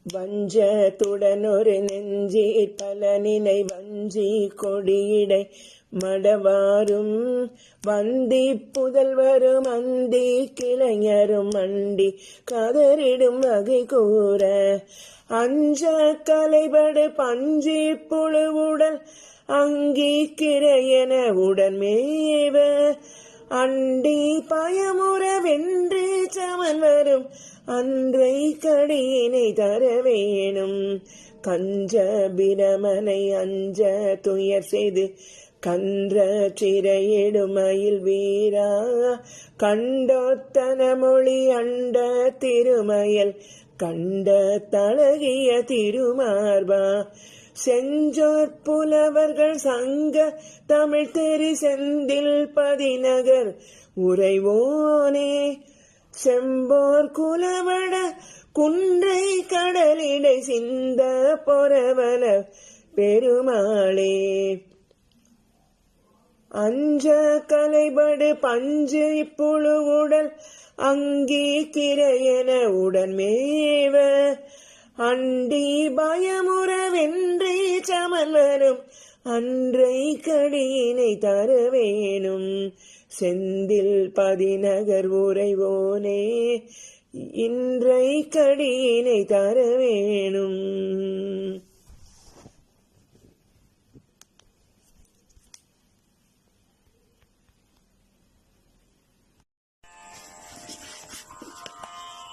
வஞ்சத்துடனொரு நெஞ்சீர் பலனினை வஞ்சி கொடியிடை மடவாரும் வந்தி புதல்வரும் அந்தி கிளைஞரும் மண்டி கதறிடும் வகை கூற அஞ்ச கலைபடு பஞ்சி புழுவுடல் அங்கி கிரையென உடன்மேவ அண்டி பயமுற வென்று சமன் வரும் அன்றை கடியினை தர வேணும் கஞ்ச பிரமனை அஞ்ச துயர் செய்து கன்ற சிறையிடுமயில் வீரா கண்டோத்தன மொழி அண்ட திருமயல் கண்ட தழகிய திருமார்பா செஞ்சோர் புலவர்கள் சங்க தமிழ் தெரி செந்தில் பதிநகர் உறைவோனே செம்போர் குலவட குன்றை கடலிடை சிந்த பொறவல பெருமாளே அஞ்ச கலைபடு பஞ்சு புழுவுடல் அங்கி கிரையென உடன்மேவ அண்டி பயமுற வென்றி சமன் வரும் அன்றை கடியினை தர வேணும் செந்தில் பதிநகர் உறைவோனே இன்றை கடியினை தர வேணும்.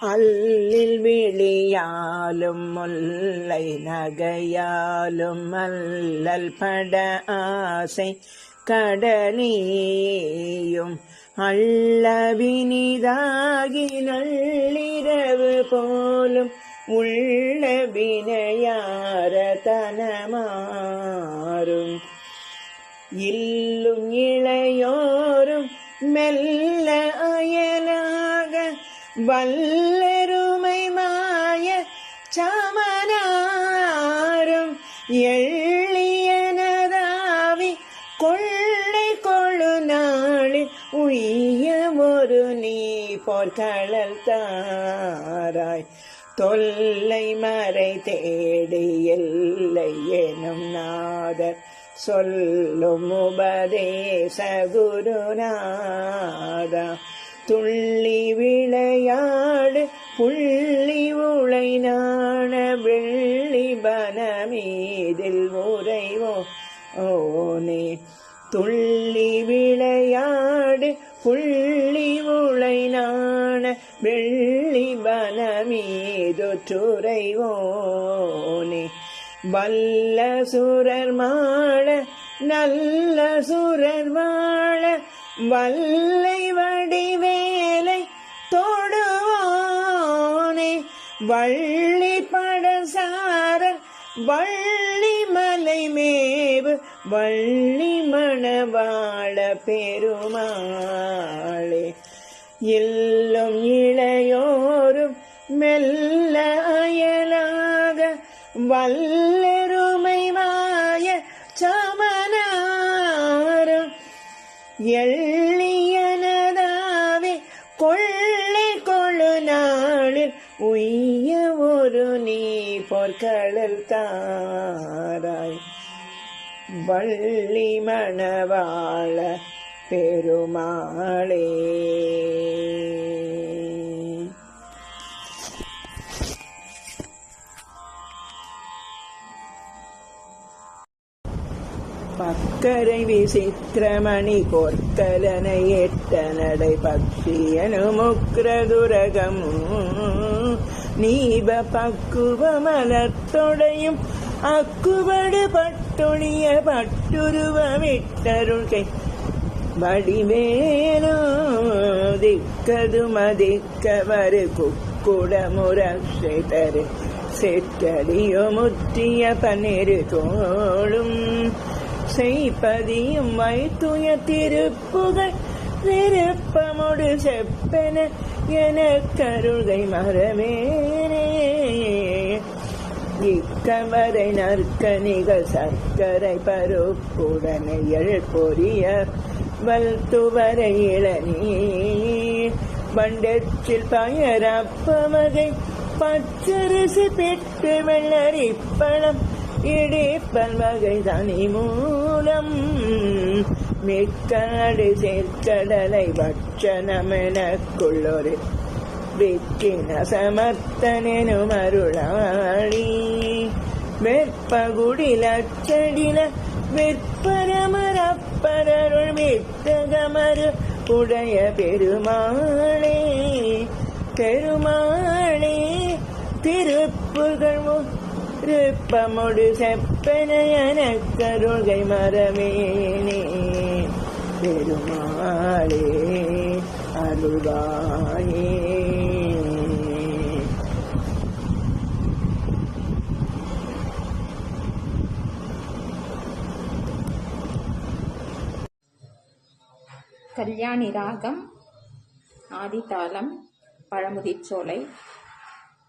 அல்லில் விழியாலும் முல்லை நகையாலும் அல்லல் பட ஆசை கடலியும் அள்ளவினிதாகி நள்ளிரவு போலும் உள்ள வினையார தனமாறும் இல்லும் இளையோரும் மெல்ல அயலாக வல்லருமை மாய சமனாரும் எள்ளியனதாவி கொள்ளை கொழு நாளில் உய்ய ஒரு நீ போர்க்களல் தாராய் தொல்லை மறை தேடி எல்லை எனும் நாதர் சொல்லும் உபதேச குருநாதா துள்ளி விளையாடு புள்ளி உளை நாண வெள்ளி பனமீதில் உறைவோ ஓனே துள்ளி விளையாடு புள்ளி உளை நாண வெள்ளி பனமீதுரைவோனே வல்ல சுரர் மாள நல்ல சுரர் வாழ வல்லை வடிவேலை தொடுவோனே வள்ளி படசாரர் வள்ளி மலை மேவு வள்ளி மணவாள பெருமாளே எல்லும் இளையோரும் மெல்ல அயலாக வல்லருமை மாய சமனாரும் எள்ளியனதாவே கொள்ளை கொழு நாளில் உய்ய ஒரு நீ போர்க்களல் தாராய் வள்ளி மணவாள பெருமாளே. பக்கரை விசித்திரமணி பொற்கலனை எட்ட நடை பக்ஷியனு முக்ரதுரகமு நீப பக்குவ மலத்தொடையும் அக்குவடு பட்டொழிய பட்டுருவ விட்டருள்கை வடிவேலோ திக்கது மதிக்கவரு குக்குடமுரட்சிதரு செற்றடியோ முற்றிய பன்னிரு தோளும் செய்பதியும் வைத்துய திருப்புகழ் விருப்பமொடு செப்பென என கருகை மரமேனே இக்கமரை நற்கனிகள் சர்க்கரை பருப்புடனை எழ் பொரிய வல்துவரை இளநீர் வண்டற்றில் பயரப்பமகை பச்சரிசி பெற்று வெள்ளரிப்பழம் இடிப்பல் வகை தனி மூலம் மிக்காடு சேர்க்கடலை பட்சணமெனக்குள்ளொரு விக்கின சமர்த்தனெனும் அருளாளி வெற்பகுடிலச்சடில விற்பரமரப்பரருள் வித்தகமரு உடைய பெருமாளே பெருமாளே திருப்புகழ் ருப்பமொடு செப்பனையன கருகை மரமேனே பெருமாளே அருள்வாயே. கல்யாணி ராகம் ஆதிதாளம் பழமுதிர்ச்சோலை.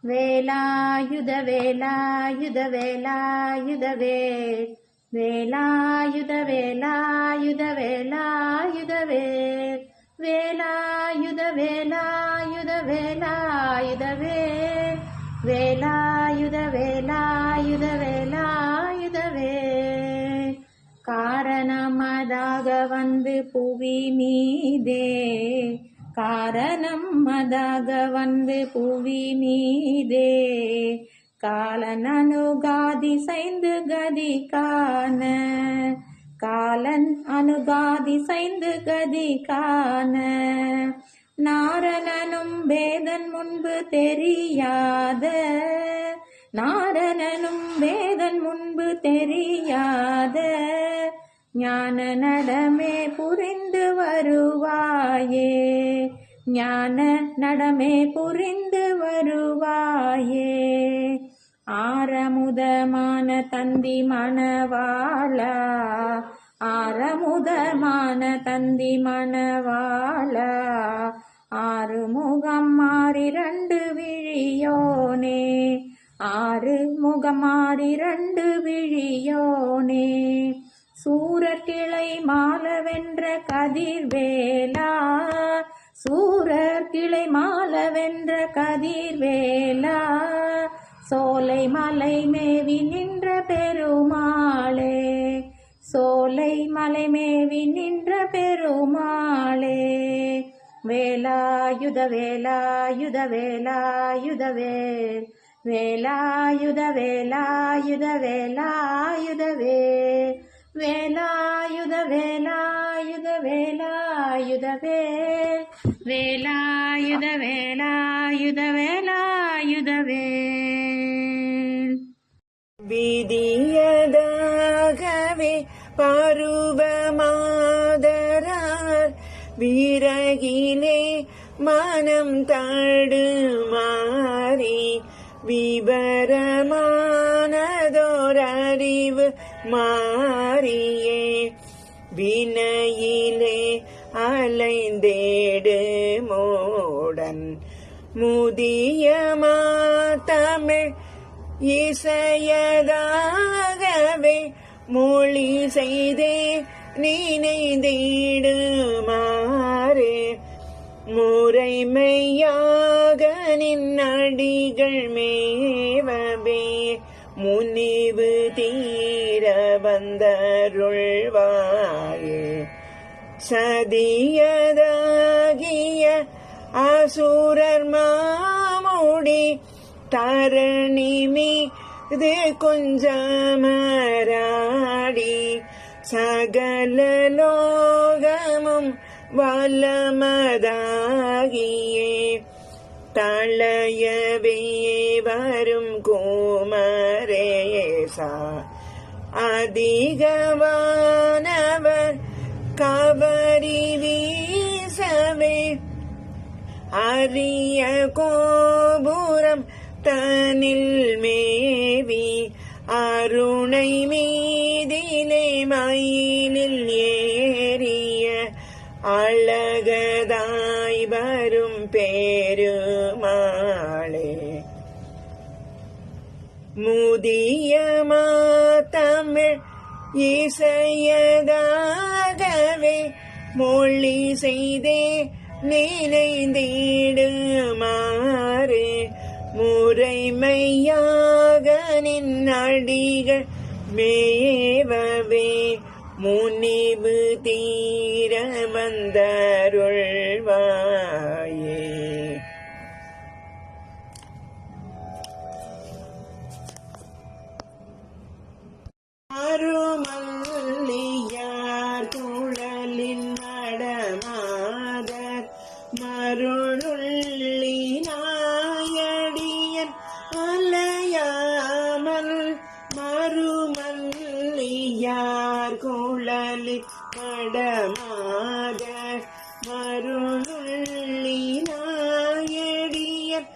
வேலாயுத வேலாயுத வேலாயுத வேல் வேலாயுத வேலாயுத வேலாயுத வேல் வேலாயுத வேலாயுத வேலாயுத வேல் வேலாயுத வேலாயுத வேலாயுத வேல் காரணமதாக வந்து புவி மீதே காரணம் அதாக வந்து புவி மீதே காலன் அனுகாதி சைந்து கதி காண காலன் அனுகாதி சைந்து கதி காண நாரணனும் வேதன் முன்பு தெரியாத நாரணனும் வேதன் முன்பு தெரியாத ஞான நடமே புரிந்து வருவாயே ஞான நடமே புரிந்து வருவாயே. ஆரமுதமான தந்தி மணவாளா ஆரமுதமான தந்தி மணவாளா ஆறுமுகம் மாறிரண்டு விழியோனே ஆறுமுகம் மாறிரண்டு விழியோனே சூரர் கிளை மாலவென்ற கதிர்வேலா சூரர் கிளை மாலவென்ற கதிர்வேலா சோலை மலை மேவி நின்ற பெருமாளே சோலை மலை மேவி நின்ற பெருமாளே. வேலாயுத வேலாயுத வேலாயுத வேல் வேலாயுத வேலாயுத வேலாயுத வேல் வேலாயுத வேலாயுத வேலாயுத வேல் வேலாயுத வேலாயுத வேலாயுத வேல். விதியதாகவே பருவமாதரார் விரகிலே மனம் தடுமாறி விவரமானதோரறிவு மாறியே வினையிலே அலைந்தேடு மோடன் முதிய தமிழ் இசையதாகவே மொழி செய்தே நினைந்திடுமாறு முறைமையாக நின்னடிகள் மேவவே முனிவு தீர வந்தருள்வாயே சதியதாகிய அசுரர் மாமுடி தரணி மீது கொஞ்சமராடி சகல லோகமும் வல்லமதாகியே தளையவே வரும் குமரேசா அதிகவானவர் கவரி வீசவே அரிய கோபுரம் தனில் மேவி அருணை மீதிலே மயிலில் ஏறிய அழகதாய் வரும் பெருமாளே முதிய தமிழ் இசையதாகவே மொழி செய்தே நினைந்திடுமாறு முறைமையாக நின் அடிகள் மேவவே முனிவு தீர வந்தருள்வாயே. மறுமல்லியார் குழலின் மடமாதர் மருளுள்ளி நாயடியன் அலையாமல் மறுமல்லியார் குழலின் மடமாதர் மருளுள்ளி நாயடியன்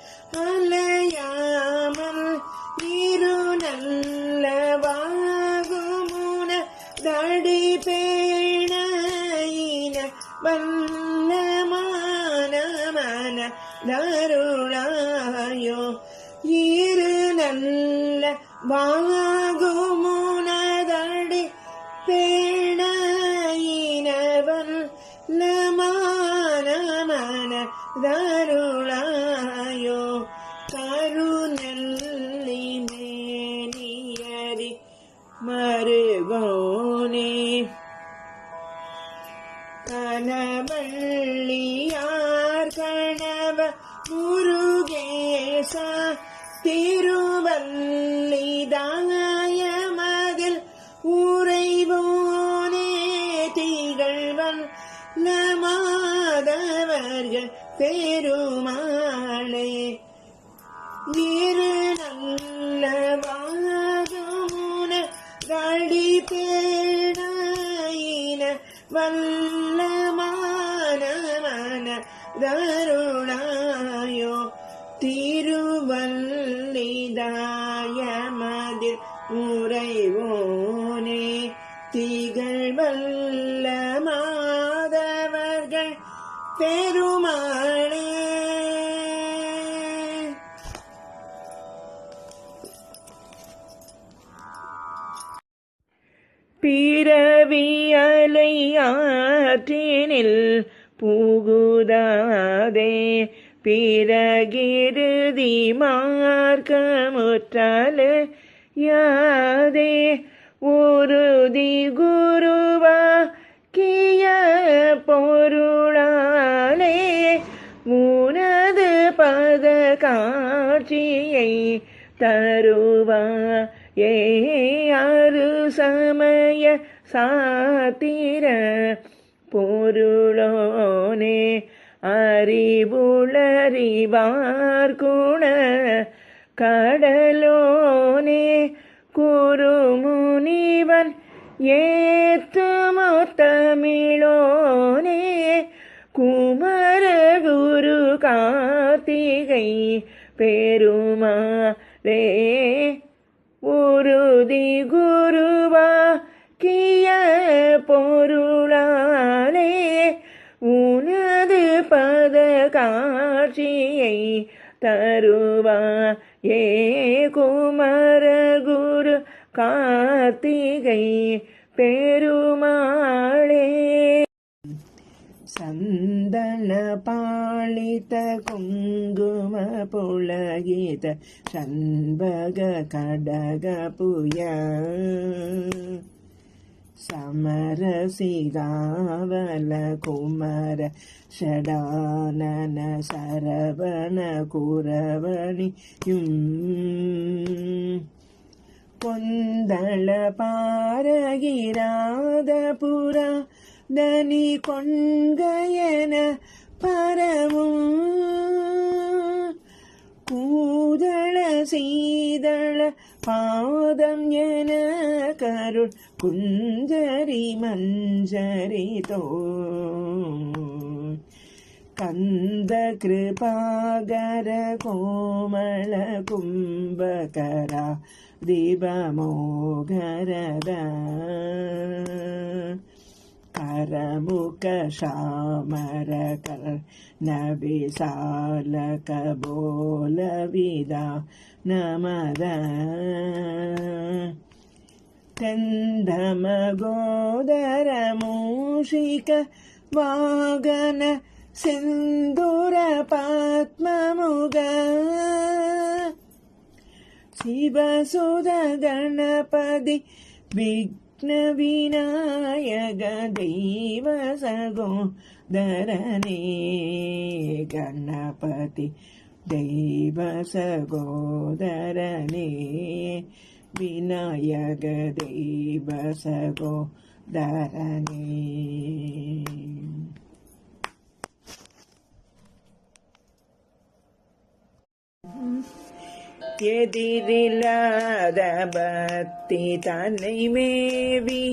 அலையாமல் இரு நல்ல வாகுமுன தடி பேணையின வல்லமான மன தருளாயோ. இரு நல்ல வாகுமுன தடி பேணையின வல்லமான மன தருளாயோ. கருநெல்லி மேனியரி மருகோனே கனவள்ளியார் கணவ முருகேசா திருவல்லிதாயமதில் உறைவோனே திகழ்வன் மாதவர்கள் பெருமாளே. இரு நல்ல வாகமுன கடி பேணையின வல்லமான மன தருளாயோ. திருவல்லிதாயமதில் உறைவோனே திகழ் வல்ல மாதவர்கள் பெருமாளே. பிறவியலை ஆற்றினில் புகுதாதே பிறகிருதி மார்க்கமுற்றலே யாதே உறுதி குருவாக்கிய பொருளாலே உனது பத காட்சியை தருவா ஏ அரு சமய சாத்திர பொருளோனே அறிவுளறிவார் குண கடலோனே குருமுனிவன் ஏத்துமோ தமிழோனே குமர குரு கார்த்திகை பெருமாளே உறுதி குருவாக்கிய பொருளாலே உனது பத காட்சியை தருவா ஏ குமர குரு கார்த்திகை பெருமாளே. சந்தன பாளித குங்கும புலகித சண்பக கடக புய சமரசிகாவல குமர ஷடானன சரவண குரவணியும் கொந்தள பாரகிராதபுர தனி கொண்கையன பரவும் கூதள சீதள பாதம் என கருள் குஞ்சரி மஞ்சரி தோ கந்த கிருபாகர கோமள கும்பகரா தீபமோகரத கரமுக சாமர நபிசாலக போலவிதா நமத கந்தமகோதர மூஷிக வாகன சிந்துர பத்மமுக சிவசுத கணபதி விக்ன விநாயக தெய்வ சகோதரனே கணபதி தெய்வ சகோதரனே விநாயக தெய்வ சகோதரனே. எதிரில்லாத பக்தி தன்னை மேவி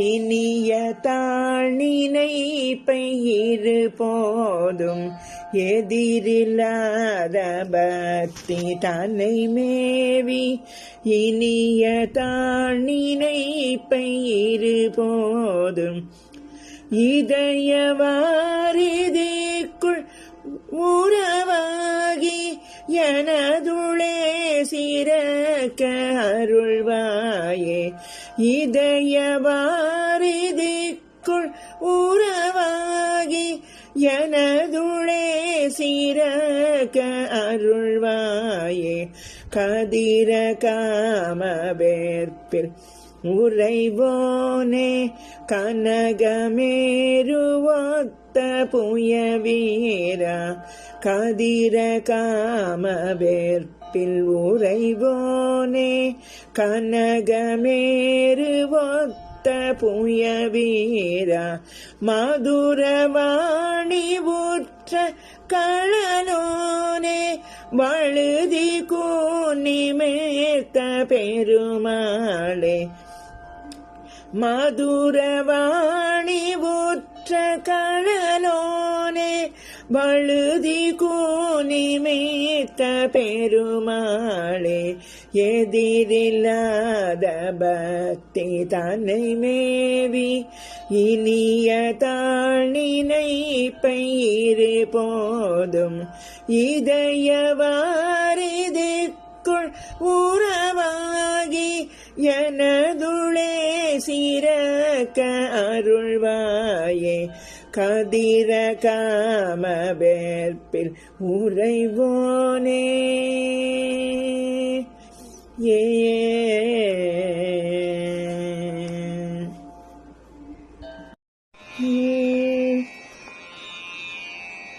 இனிய தாழ்நினைப்பை இரு போதும் எதிரில்லாத பக்தி தன்னை மேவி இனிய தாழ்நினைப்பை இரு போதும் இதயவாரிதிக்குள் உறவாகி எனதுளே சிறக்க அருள்வாயே இதயவாரிதிக்குள் உறவாகி எனதுளே சிறக்க அருள்வாயே கதிர காமவேற்பில் உறைவோனே கனகமேருவொத்த புயவீரா கதிர காமவேற்பில் உறைவோனே கனகமேருவொத்த புயவீரா மதுரவாணி உற்ற களனோனே வழுதி கூனிமேத்த பெருமாளே மதுரவாணி உற்ற களனோனே வழுதி கூனிமேத்த பெருமாளே எதிரில்லாத பக்தி தன்னை மேவி இனிய தாழ்நினைப்பை இரு போதும் இதயவாரிதிக்குள் உறவாகி எனதுளே சிறக்க அருள்வாயே கதிர காமவேற்பில் உறைவோனே ஏ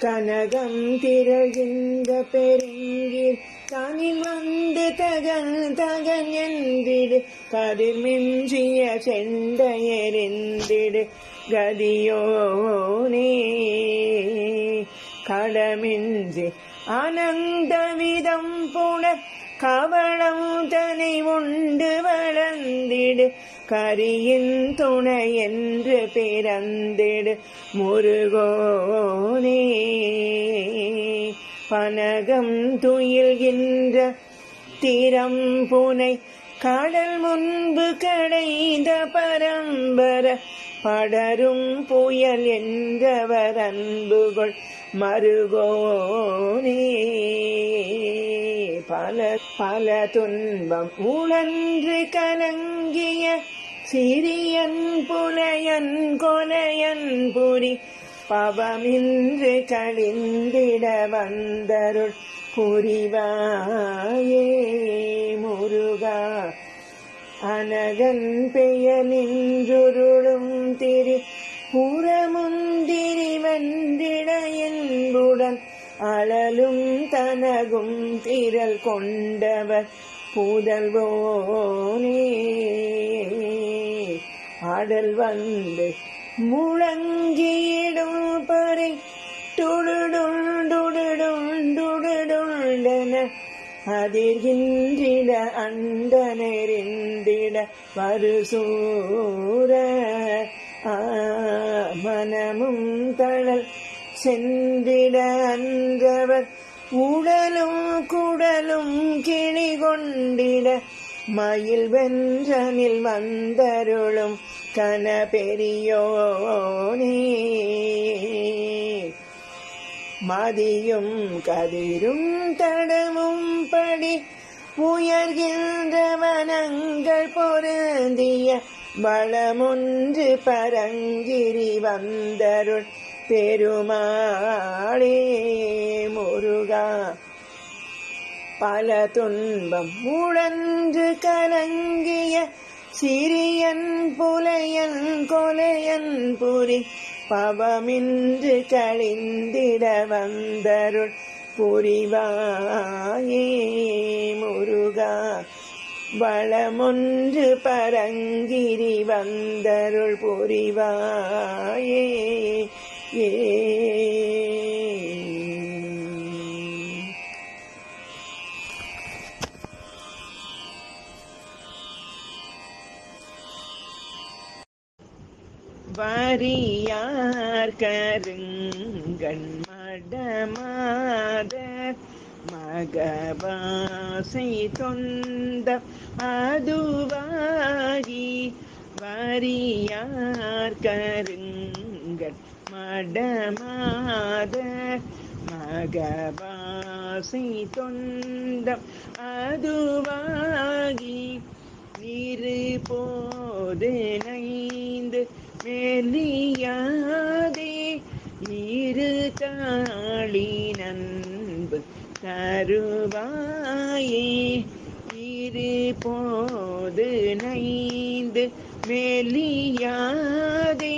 கனகம் திரழ்கின்ற பெருங்கீர் தானில் வந்து தகன் தகன் என்றிடு கதிர் மிஞ்சிய செண்டையெறிந்திடு கதியோனே கடமின்றி அனந்தவிதம் புனர் கவளம் தனை உண்டு வளர்ந்திடு கரியின் துணை என்று பிறந்திடு முருகோனே பனகம் துயில்கின்ற திறம் புனை கடல் முன்பு கடைந்த பரம்பர படரும் புயல் என்றவர் அன்புகள் மருகோனே பல பல துன்பம் உழன்று கலங்கிய சிறியன் புலையன் கொலையன் புரி பவமின்று கழிந்திட வந்தருள் புரிவாயே முருகா அனகன் பெயர் நின்றுருளும் திரி புறமுந்திரி வென்றிட என்புடன் அழலும் தனகும் திரள் கொண்டவர் புதல்வோனே ஆடல் வந்து முழங்கியிடும் பறை டுடுடுடுடுடுடுடுடுடன அதிர்கின்றிட அண்ட நெறிந்திட வருசூர மனமும் தழல் சென்றிட அன்றவர் உடலும் குடலும் கிளி கொண்டிட மயில் வென்றனில் வந்தருளும் கன பெரியோனே மதியும் கதிரும் தடமும் படி உயர்கின்ற வனங்கள் பொருந்திய வளமொன்று பரங்கிரி வந்தருள் பெருமாளே முருகா. பல துன்பம் முழன்று கலங்கிய சிறியன் புலையன் கொலையன் புரி பவமின்று கழிந்திட வந்தருள் புரிவாயே முருகா. வளமொன்று பரங்கிரி வந்தருள் புரிவாயே. வாரியார் கருங்கண் மடமாதர் மகவாசை தொந்த அதுவாகி வாரியார் கருங்கண் மடமாதர் மகவாசை தொந்த அதுவாகி இருபோது நைந்து மெலியாதே இரு தாளி நண்பு தருவாயே. இருபோது நைந்து மெலியாதே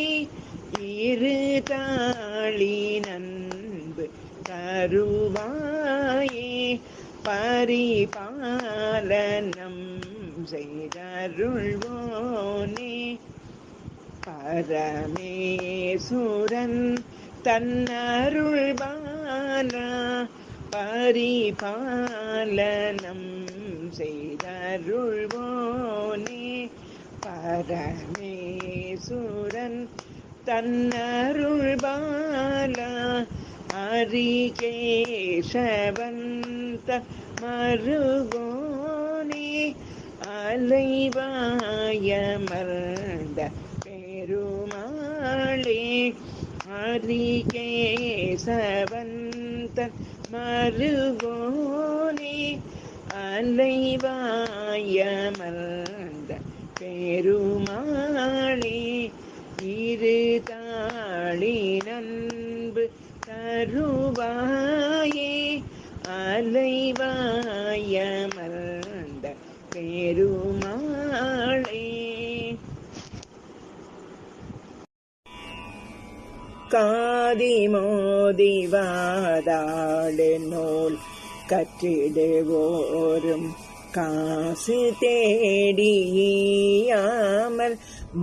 இரு தாளி நண்பு தருவாயே. பரிபாலனம் செய்தருள்வோனே பரமேசுரன் தன்னருள்பாலா. பரிபாலனம் செய்தருள்வோனே பரமேசுரன் தன்னருள்பாலா. அரிகேசவந்த மருகோனே அலைவாயமர்ந்த பெருமாளே. அரிகேசவந்த மருகோனே அலைவாயமர்ந்த பெருமாளே. இரு தாளி நண்பு தருவாயே அலைவாயமர்ந்த பெருமாளே. காதி மோதி வாதாடு நூல் கற்றிடுவோரும் காசு தேடியாமல்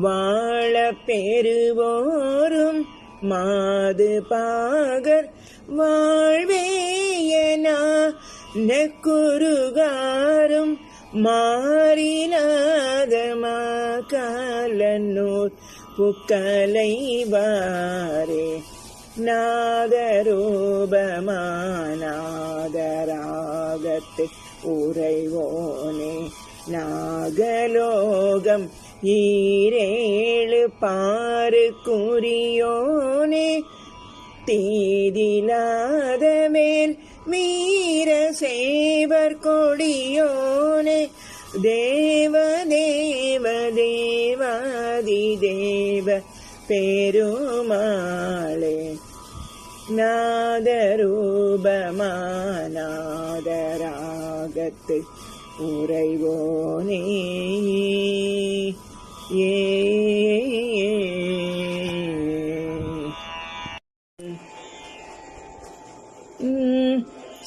வாழ பெறுவோரும் மாது பாகர் வாழ்வேயனா நெக்குருகாரும் மாறினாத மாகாலனூர் புக்கலைவாரே. நாதரூபமானாதராகத்து உறைவோனே நாகலோகம் ஈரேழு பாரு குறியோனே. தீதிலாத மேல் மீர சேவர் கொடியோனே. தேவ தேவ தேவாதி தேவ பெருமாளே. நாதரூபமானாதராகத்து உறைவோனே.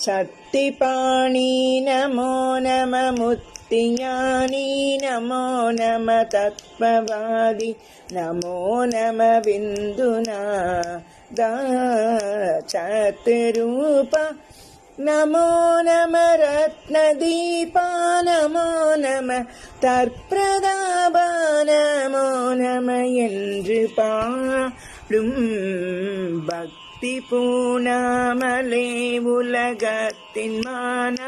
சத்திபாணி நமோ நம முத்திஞானி நமோ நம தத்வவாதி நமோ நம விந்துநாதா சத்ரூப நமோ நம ரத்னதீபா நமோ நம தற்பிரதாபா நமோ நம என்று பாடும் பக்தி பூணாமலே உலகத்தின் மான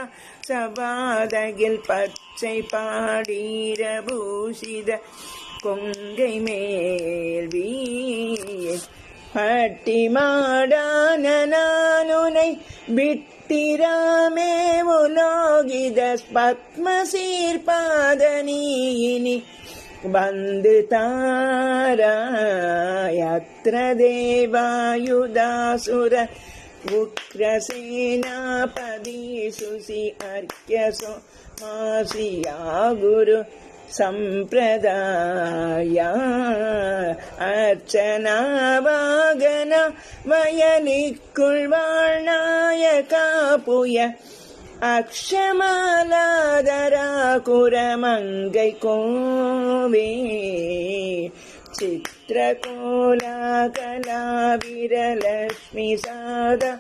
சபாதகில் பச்சை பாடீர பூஷித கொங்கை மேல் வீர் பட்டி மாடான நானுனை விட்டிராமே உலோகித பத்ம சீர்பாதனீயினி வந்து தாராய் அத்ர தேவாயுதாசுர உக்ரசேனாபதி சுசி அர்க்யசோ மாசியா குரு சம்பிரதாயா அர்ச்சனா வாகன வயலிக்குள் வாழ்நாயகா புய அக்ஷமாலாதரா குரமங்கை கோவே சித்திரகோலா கலா வீரலக்ஷ்மி சாதா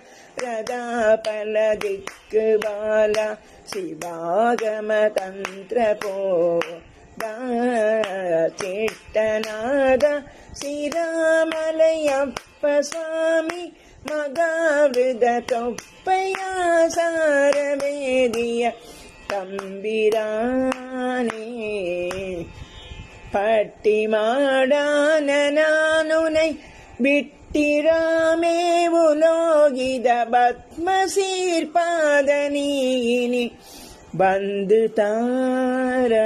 ரதா பல திக்கு பாலா சிவாகம தந்திர போதா சிட்டநாத ஸ்ரீராமலையப்ப சுவாமி மகாவிருத தொப்பையா சாரவேதிய தம்பிரானே பட்டி மாடான நானுனை விட்டிராமே உலோகித பத்ம சீர்பாதனீனி வந்து தாராய்